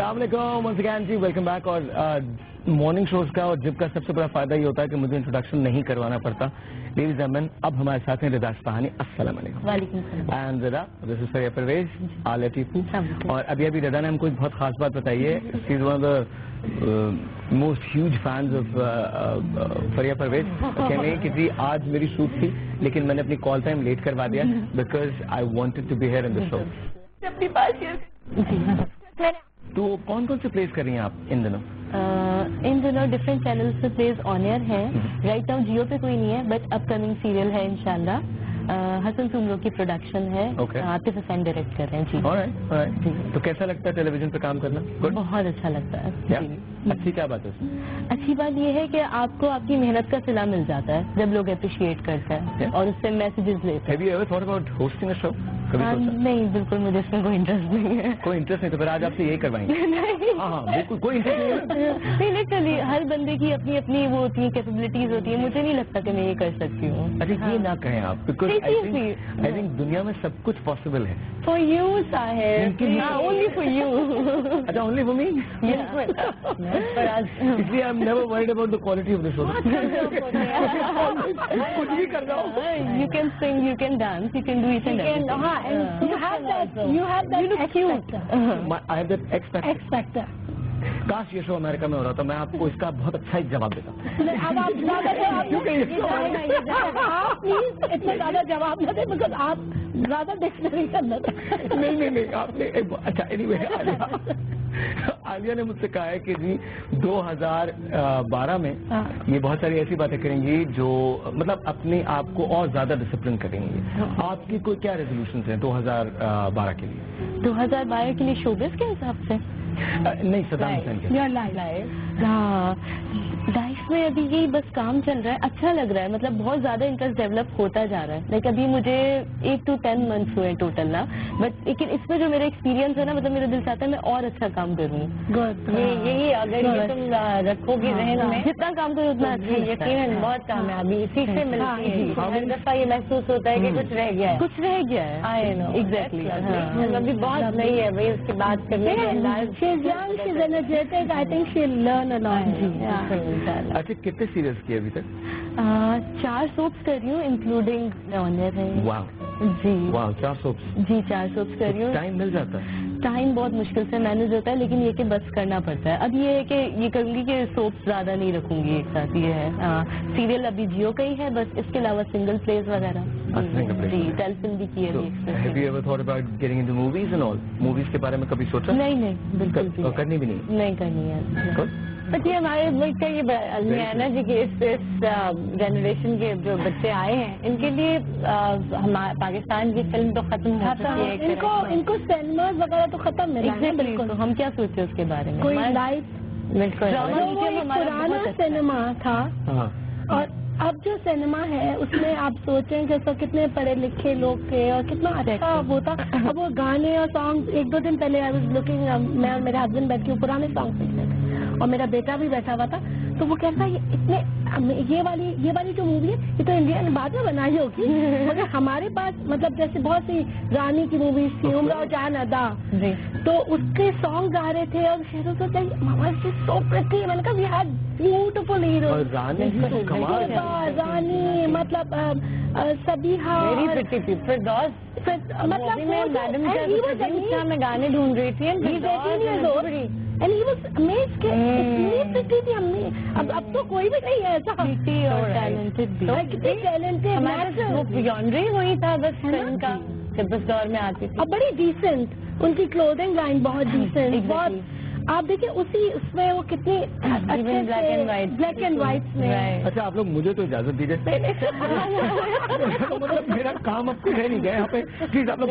السلام علیکم once again جی welcome back. اور مارننگ شوز کا اور جب کا سب سے بڑا فائدہ یہ ہوتا ہے کہ مجھے انٹروڈکشن نہیں کروانا پڑتا. لیڈیز اینڈ جینٹلمین, اب ہمارے ساتھ ہیں رضا اصفہانی. السلام علیکم. وعلیکم السلام. اینڈ رضا, دس از فریہ پرویز, عالیہ ٹیپو. اور ابھی رضا نے ہم کو ایک بہت خاص بات بتائی ہے. She is one of the most huge fans of Fariha Pervez. کہنے ہیں کہ جی آج میری شوٹ تھی لیکن میں نے اپنی کال ٹائم لیٹ کروا دیا because I wanted to be here in the show. اپنی بات تو کون کون سے پلیز کر رہی ہیں آپ ان دنوں؟ ان دنوں ڈفرینٹ چینلز پہ پلیز آن ایئر ہیں. رائٹ ناؤ جیو پہ کوئی نہیں ہے بٹ اپ کمنگ سیریل ہے انشاءاللہ. حسن سمرو کی پروڈکشن ہے, عاطف حسین ڈائریکٹ کر رہے ہیں. جی تو کیسا لگتا ہے ٹیلی ویژن پہ کام کرنا؟ بہت اچھا لگتا ہے. اچھی کیا بات ہے؟ اچھی بات یہ ہے کہ آپ کو آپ کی محنت کا صلہ مل جاتا ہے جب لوگ اپریشیٹ کرتے ہیں اور اس سے میسیجز لیتے ہیں. نہیں, بالکل مجھے اس میں کوئی انٹرسٹ نہیں ہے. کوئی انٹرسٹ نہیں؟ تو پھر آج آپ سے یہی کروائیں گے. ہاں بالکل کوئی انٹرسٹ نہیں. لٹرلی ہر بندے کی اپنی اپنی وہ ہوتی ہیں, کیپبلٹیز ہوتی ہیں. مجھے نہیں لگتا کہ میں یہ کر سکتی ہوں. اچھا یہ نہ کہیں آپ, بیکاز آئی تھنک دنیا میں سب کچھ پاسبل ہے. فار یو صاحب, اونلی فار یو. اچھا اونلی فار می. اس لیے I am never worried about the quality of the show. کچھ بھی کر رہا ہوں. You can sing, you can dance, you can do it and You have that X factor. I have that X factor. کاش یہ شو امریکہ میں ہو رہا تھا, میں آپ کو اس کا بہت اچھا ایک جواب دیتا. اب آپ پلیز اتنا زیادہ جواب نہ دیں بیکاز آپ زیادہ ڈکشنری کرنا. نہیں آپ نے اچھا اینی وے عالیہ نے مجھ سے کہا ہے کہ جی 2012 میں یہ بہت ساری ایسی باتیں کریں گی جو مطلب اپنے آپ کو اور زیادہ ڈسپلن کریں گی. آپ کی کوئی کیا ریزولوشنز ہیں 2012 کے لیے؟ 2012 کے لیے شوبز کے حساب سے نہیں, صدام حسین کے لائف میں ابھی یہی بس کام چل رہا ہے. اچھا لگ رہا ہے, مطلب بہت زیادہ انٹرسٹ ڈیولپ ہوتا جا رہا ہے. لائک ابھی مجھے 8 to 10 months ہوئے ٹوٹل نا, بٹ لیکن اس میں جو میرا ایکسپیرینس ہے نا, مطلب میرا دل چاہتا ہے میں اور اچھا کام کروں. یہی اگر تم رکھو گی ذہن میں, جتنا کام کروں اتنا اچھا. یقیناً بہت کامیابی اسی سے ملتی ہے. ہر دفعہ یہ محسوس ہوتا ہے کہ کچھ رہ گیا ہے. ایگزیکٹلی ابھی بہت نہیں ہے بھائی اس کی بات کرنے کے. energetic, I think she'll learn a lot. اچھا کتنے سیریلز کیے ابھی تک؟ 4 soaps کر رہی ہوں انکلوڈنگ آن ایئر ہے. واو جی واو, 4 soaps. جی 4 soaps کر رہی ہوں. ٹائم مل جاتا ہے؟ ٹائم بہت مشکل سے مینیج ہوتا ہے لیکن یہ کہ بس کرنا پڑتا ہے. اب یہ ہے کہ یہ کروں گی کہ سوپس زیادہ نہیں رکھوں گی ایک ساتھ. یہ ہے سیریل ابھی جیو کا ہی ہے بس, اس کے علاوہ سنگل پلیز وغیرہ. جی ٹیل فلم بھی کی ہے. Have you ever thought about getting into movies and all? Movies کے بارے میں کبھی سوچا؟ نہیں بالکل بھی کرنی بھی نہیں کرنی ہے. بٹ یہ ہمارے ملک کا یہ المیہ ہے نا جی کہ اس جنریشن کے جو بچے آئے ہیں ان کے لیے پاکستان کی فلم تو ختم ہو چکی ہے. ان کو سینماز وغیرہ تو ختم ہے. تو ہم کیا سوچے اس کے بارے میں؟ کوئی لائف پرانا سینما تھا اور اب جو سینما ہے اس میں آپ سوچیں کہ سب کتنے پڑھے لکھے لوگ تھے اور کتنا اچھا وہ تھا. اب وہ گانے اور سانگ 1-2 دن پہلے آئی واز لوکنگ, میں اور میرے ہسبینڈ بیٹھ کے پرانے سانگ سیکھ رہے تھے اور میرا بیٹا بھی بیٹھا ہوا تھا. تو وہ کہتا ہے اتنے یہ والی جو مووی ہے یہ تو انڈیا نے بعد میں بنائی ہوگی مگر ہمارے پاس مطلب جیسے بہت سی رانی کی موویز تھی, عمرہ جان ادا, تو اس کے سانگ آ رہے تھے اور شہروں سے سو پرٹی. میں نے کہا وی ہیڈ بیوٹیفل ہیروز. رانی مطلب سبیحہ, میں گانے ڈھونڈ رہی تھی. And he was amazed کہ اتنی پریٹی تھی. ہم نے اب تو کوئی بھی نہیں ہے ایسا اور ٹیلنٹڈ بھی. کتنی ٹیلنٹڈ جانری وہی تھا بس فلم کا جب اس دور میں آتی تھی. اب بڑی ڈیسنٹ ان کی کلوتھنگ لائن, بہت ڈیسنٹ. بہت آپ دیکھیں اس میں وہ کتنی بلیک اینڈ وائٹ میں. اچھا آپ لوگ مجھے تو اجازت دیجیے, میرا کام اب کچھ ہے نہیں گیا یہاں پہ. پلیز آپ لوگ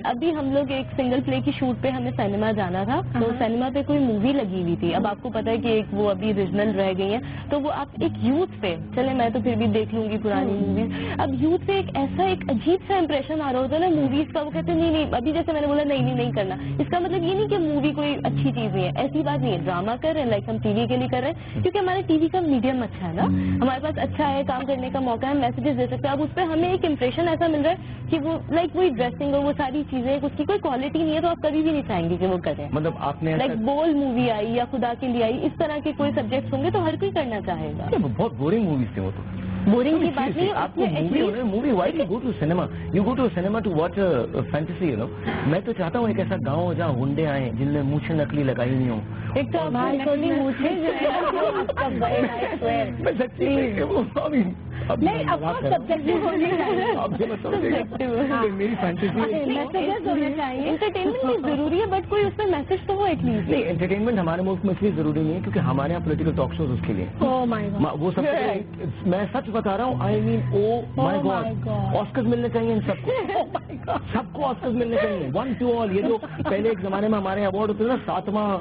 ابھی ہم لوگ ایک سنگل پلے کی شوٹ پہ ہمیں سینما جانا تھا, تو سینما پہ کوئی مووی لگی ہوئی تھی. اب آپ کو پتا ہے کہ ایک وہ ابھی ریجنل رہ گئی ہیں, تو وہ آپ ایک یوتھ پہ چلے, میں تو پھر بھی دیکھ لوں گی پرانی موویز. اب یوتھ پہ ایک ایسا ایک عجیب سا امپریشن آ رہا ہوتا ہے نا موویز کا. وہ کہتے ہیں نہیں ابھی وجہ سے میں نے بولا نہیں کرنا. اس کا مطلب یہ نہیں کہ مووی کوئی اچھی چیز نہیں ہے, ایسی بات نہیں ہے. ڈرامہ کر رہے ہیں, لائک ہم ٹی وی کے لیے کر رہے ہیں کیونکہ ہمارے ٹی وی کا میڈیم اچھا ہے نا, ہمارے پاس اچھا ہے کام کرنے کا موقع ہے, ہم میسیجز دے سکتے ہیں. اب اس پہ ہمیں ایک امپریشن ایسا مل رہا ہے کہ وہ لائک وہی ڈریسنگ اور وہ ساری چیزیں, اس کی کوئی کوالٹی نہیں ہے, تو آپ کبھی بھی نہیں چاہیں گے کہ وہ کریں. مطلب آپ نے لائک بول مووی آئی یا خدا کے لیے آئی, اس طرح کے کوئی سبجیکٹس ہوں گے تو ہر کوئی کرنا چاہے گا. بہت بورنگ موویز تھے وہ تو. بورنگ کی بات نہیں, آپ کو movie why you go to cinema, you go to cinema to watch fantasy, میں تو چاہتا ہوں ایک ایسا گاؤں ہو جہاں ہنڈے آئیں جن نے مونچھیں نکلی لگائی نہیں ہوں. ایک تو نہیں اب میری فینٹیسی انٹرٹینمنٹ بھی ضروری ہے, بٹ کوئی اس میں میسج تو ہو ایٹ لیسٹ. نہیں, انٹرٹینمنٹ ہمارے ملک میں اس لیے ضروری نہیں ہے کیونکہ ہمارے یہاں پولیٹیکل ٹاک شوز اس کے لیے وہ سب. میں سچ بتا رہا ہوں, آئی مین او مائی گاڈ, آسکرز ملنے چاہیے ان سب کو, سب کو آسکرز ملنے چاہیے, 1 to all. یہ جو پہلے ایک زمانے میں ہمارے اوارڈ ہوتے تھے نا, 7واں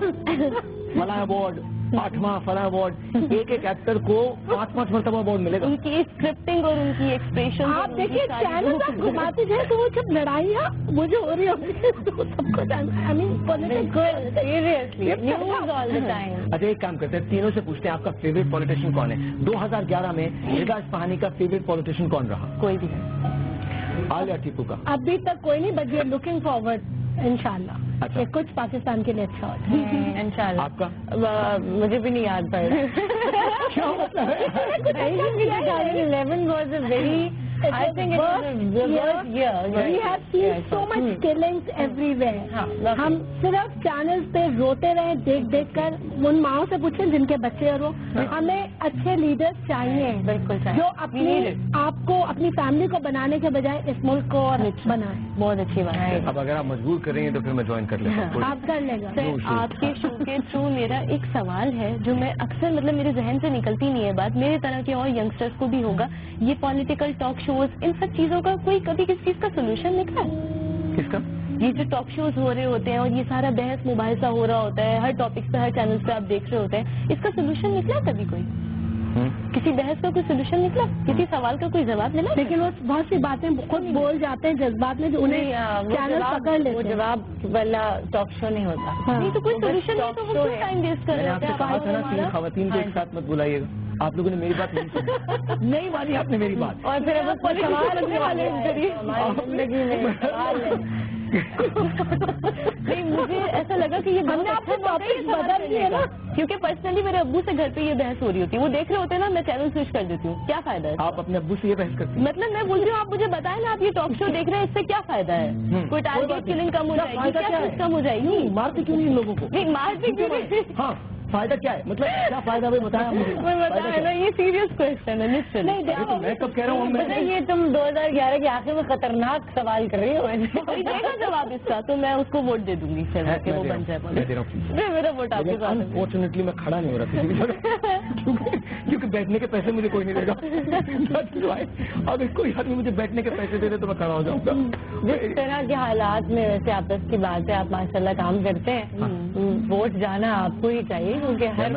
فلاں اوارڈ, 8واں فلاں اوارڈ, ایک ایکٹر کو 5 مرتبہ اوارڈ ملے گا. ان کی اسکرپٹنگ اور ان کی ایکسپریشن, آپ دیکھیے چینل آپ گھماتے جائیں تو وہ جب لڑائیاں وہ جو ہو رہی ہوتی ہے تو سب کو اچھا ایک کام کرتے ہیں, تینوں سے پوچھتے ہیں آپ کا فیوریٹ پولیٹیشین کون ہے. 2011 میں رضا اصفہانی کا فیوریٹ پولیٹیشین کون رہا؟ کوئی بھی نہیں. عالیہ ٹیپو کا ابھی تک کوئی نہیں, but we are looking forward انشاءاللہ. اچھا, کچھ پاکستان کے لیے اچھا ہوتا ہے انشاءاللہ. آپ کا؟ مجھے بھی نہیں یاد پڑ رہا. 2011 was a very, I think it was a worst year. We have seen so much killings everywhere. ہم صرف چینل پہ روتے رہے دیکھ کر. ان ماؤں سے پوچھیں جن کے بچے رو, ہمیں اچھے لیڈرز چاہیے, بالکل چاہیے, جو اپنی آپ کو اپنی فیملی کو بنانے کے بجائے اس ملک کو اور بنائیں. بہت اچھی بات ہے. اب اگر آپ مجبور کر رہی ہیں تو پھر میں جوائن کر لیتا ہوں. آپ کر لے گا. آپ کے شو کے تھرو میرا ایک سوال ہے جو میں اکثر مطلب میرے ذہن سے نکلتی نہیں ہے بات, میرے طرح کے اور ینگسٹرز کو بھی ہوگا, یہ پولیٹیکل ٹاک شوز, ان سب چیزوں کا کوئی کبھی کسی چیز کا سولوشن نکلا ہے؟ کس کا؟ یہ جو ٹاک شوز ہو رہے ہوتے ہیں اور یہ سارا بحث مباحثہ ہو رہا ہوتا ہے ہر ٹاپک پہ, ہر چینل پہ آپ دیکھ رہے ہوتے ہیں, اس کا سولوشن نکلا کبھی کوئی؟ کسی بحث کا کوئی سولوشن نکلا, کسی سوال کا کوئی جواب ملا؟ لیکن وہ بہت سی باتیں خود بول جاتے ہیں جذبات میں, جو انہیں چینل پکڑ لیتے. وہ جواب والا ٹاک شو نہیں ہوتا. نہیں تو کوئی سولوشن نہیں, تو وہ ٹائم ویسٹ کر میں نے رہے آپ سے کہا تھا نا 3 خواتین کو ایک ساتھ مت بلائیے گا. آپ لوگوں نے میری بات نہیں سنی, نہیں مانی آپ نے میری بات. اور پھر اب زندگی میں نہیں, مجھے ایسا لگا کہ یہ بہت اچھا ٹاپک بدل گیا نا, کیونکہ پرسنلی میرے ابو سے گھر پہ یہ بحث ہو رہی ہوتی ہے, وہ دیکھ رہے ہوتے ہیں نا, میں چینل سوئچ کر دیتی ہوں. کیا فائدہ ہے؟ آپ اپنے ابو سے یہ بحث کرتے ہیں؟ مطلب میں بول رہی ہوں, آپ مجھے بتائیں نا, آپ یہ ٹاک شو دیکھ رہے ہیں, اس سے کیا فائدہ ہے؟ کوئی ٹارگیٹ کلنگ کم ہو جائے گی, کیا چیز کم ہو جائے گی؟ مارتے کیوں نہیں ان لوگوں کو؟ نہیں مارتے کیوں نہیں. ہاں, فائدہ کیا ہے, مطلب کیا فائدہ ہے بتایا مجھے. نا یہ سیریس کوشچن ہے. میں کب کہہ رہا ہوں, یہ تم 2011 کے آخر میں خطرناک سوال کر رہی ہو, دے گا جواب اس کا تو میں اس کو ووٹ دے دوں گی. کہ وہ بن جائے, میرا ووٹ آپ کے ساتھ. انفارچونیٹلی میں کھڑا نہیں ہو رہا تھا کیونکہ بیٹھنے کے پیسے مجھے کوئی نہیں دے گا. اگر کوئی آدمی مجھے بیٹھنے کے پیسے دے دے تو میں کھڑا ہو جاؤں گا. جس طرح کے حالات میں ویسے آپس کی بات ہے, آپ ماشاء اللہ کام کرتے ہیں, ووٹ جانا آپ کو ہی چاہیے, کیونکہ ہر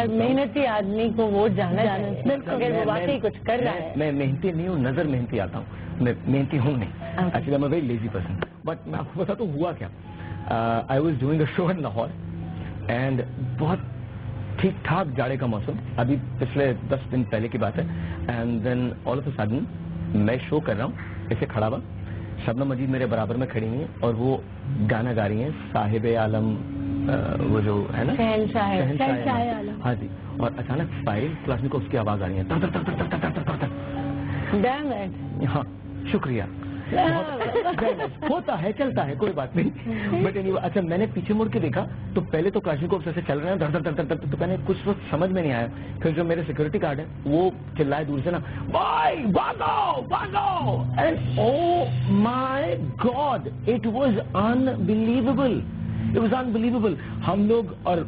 محنتی آدمی کو ووٹ جانا چاہیے اگر وہ واقعی کچھ کر رہا ہے. میں محنتی نہیں ہوں, نظر محنتی آتا ہوں, میں محنتی ہوں نہیں. ایکچولی میں ویری لیزی پرسن. بٹ میں آپ کو بتاتا ہوں ہوا کیا. I was doing a show in Lahore and بہت ٹھیک ٹھاک جاڑے کا موسم, ابھی پچھلے 10 دن پہلے کی بات ہے. And then all of a sudden میں شو کر رہا ہوں, ایسے کھڑا ہوا, شبنم مجید میرے برابر میں کھڑی ہوئی ہیں اور وہ گانا گا رہی ہیں, صاحب عالم وہ جو ہے نا, ہاں جی. اور اچانک فائل کلاشنکوف کی آواز آ رہی ہے. ہاں شکریہ, ہوتا ہے, چلتا ہے, کوئی بات نہیں. بٹ اچھا میں نے پیچھے مڑ کے دیکھا تو پہلے تو کلاشنکوف ایسے چل رہے ہیں دھڑ دھڑ دھڑ, تو میں نے کچھ سمجھ میں نہیں آیا. پھر جو میرے سیکورٹی گارڈ ہے وہ چلائے دور سے نا, بھائی بھاگو بھاگو. Oh my god, it was unbelievable, it was unbelievable. ہم لوگ اور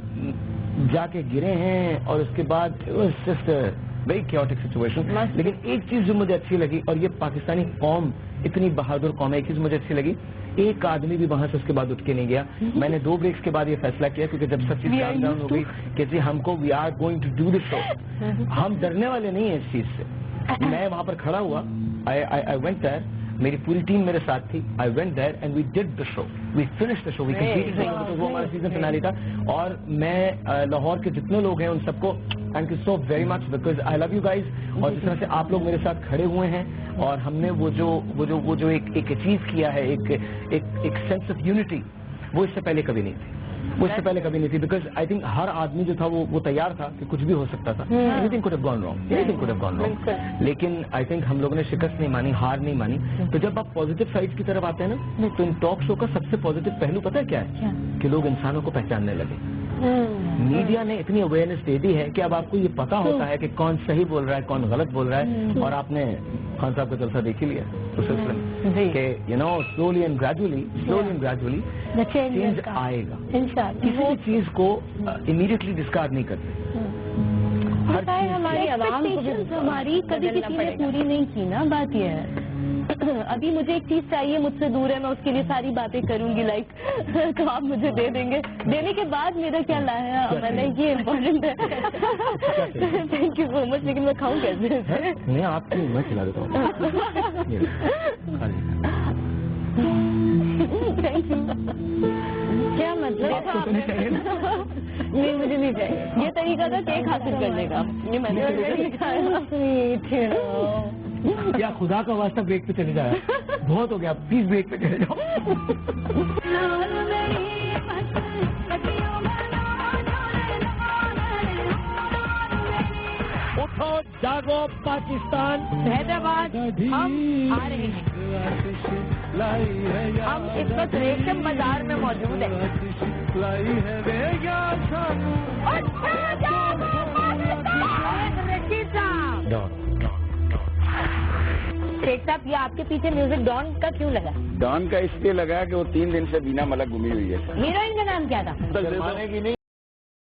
جا کے گرے ہیں اور اس کے بعد ویری کیوٹک سچویشن. لیکن ایک چیز جو مجھے اچھی لگی, اور یہ پاکستانی قوم اتنی بہادر قوم ہے, ایک چیز مجھے اچھی لگی, ایک آدمی بھی وہاں سے اس کے بعد اٹھ کے نہیں گیا. میں نے 2 بریکس کے بعد یہ فیصلہ کیا, کیونکہ جب سب چیز کام ڈاؤن ہو گئی کہ جی ہم کو we are going to do this show, ہم ڈرنے والے نہیں ہیں اس چیز سے. میں وہاں پر کھڑا ہوا, آئی وینٹ دیر, میری پوری ٹیم میرے ساتھ تھی. I went there and we did the show. We finished the show. We completed the show because وہ ہمارا سیزن فنالے تھا. اور میں لاہور کے جتنے لوگ ہیں ان سب کو thank you so very much because I love you guys. اور جس طرح سے آپ لوگ میرے ساتھ کھڑے ہوئے ہیں اور ہم نے وہ جو ایک اچیو کیا ہے, ایک سینس آف یونٹی, وہ اس سے پہلے کبھی نہیں تھی. بیکاز آئی تھنک ہر آدمی جو تھا وہ تیار تھا کہ کچھ بھی ہو سکتا تھا. anything could have gone wrong. لیکن آئی تھنک ہم لوگوں نے شکست نہیں مانی, ہار نہیں مانی. تو جب آپ پازیٹیو سائڈ کی طرف آتے ہیں نا, تو ان ٹاک شو کا سب سے پازیٹیو پہلو پتہ ہے کیا ہے؟ کہ لوگ انسانوں کو پہچاننے لگے. میڈیا نے اتنی اویئرنیس دے دی ہے کہ اب آپ کو یہ پتا ہوتا ہے کہ کون صحیح بول رہا ہے, کون غلط بول رہا ہے. اور آپ نے خان صاحب کا جلسہ دیکھ ہی لیا اس سلسلے میں کہ slowly and gradually چینج آئے گا. کسی بھی چیز کو امیڈیٹلی ڈسکارڈ نہیں کرتے. ہماری عوام کو ہماری کبھی کسی نے پوری نہیں کی نا. بات یہ ہے ابھی مجھے ایک چیز چاہیے, مجھ سے دور ہے, میں اس کے لیے ساری باتیں کروں گی, لائک تو آپ مجھے دے دیں گے. دینے کے بعد میرا کیا لایا میں نے, یہ امپورٹنٹ ہے. تھینک یو سو مچ. لیکن میں کھاؤں کیسے؟ نہیں آپ کی میں کھلا دیتا ہوں. Thank you. کیا مطلب؟ نہیں مجھے نہیں چاہیے. یہ طریقہ تھا کیک حاصل کرنے کا, یہ میں نے کیا خدا کا واسطہ بریک پہ چلے جایا, بہت ہو گیا, پلیز بریک پہ چلے جاؤ. اٹھو جاگو پاکستان, حیدرآباد ہم آ رہے ہیں. ہم اس وقت ریشم بازار میں موجود ہیں. شیخ صاحب یہ آپ کے پیچھے میوزک ڈان کا کیوں لگا؟ ڈان کا اس لیے لگا کہ وہ 3 دن سے بینا ملک گھومی ہوئی ہے. ہیروئن کا نام کیا تھا؟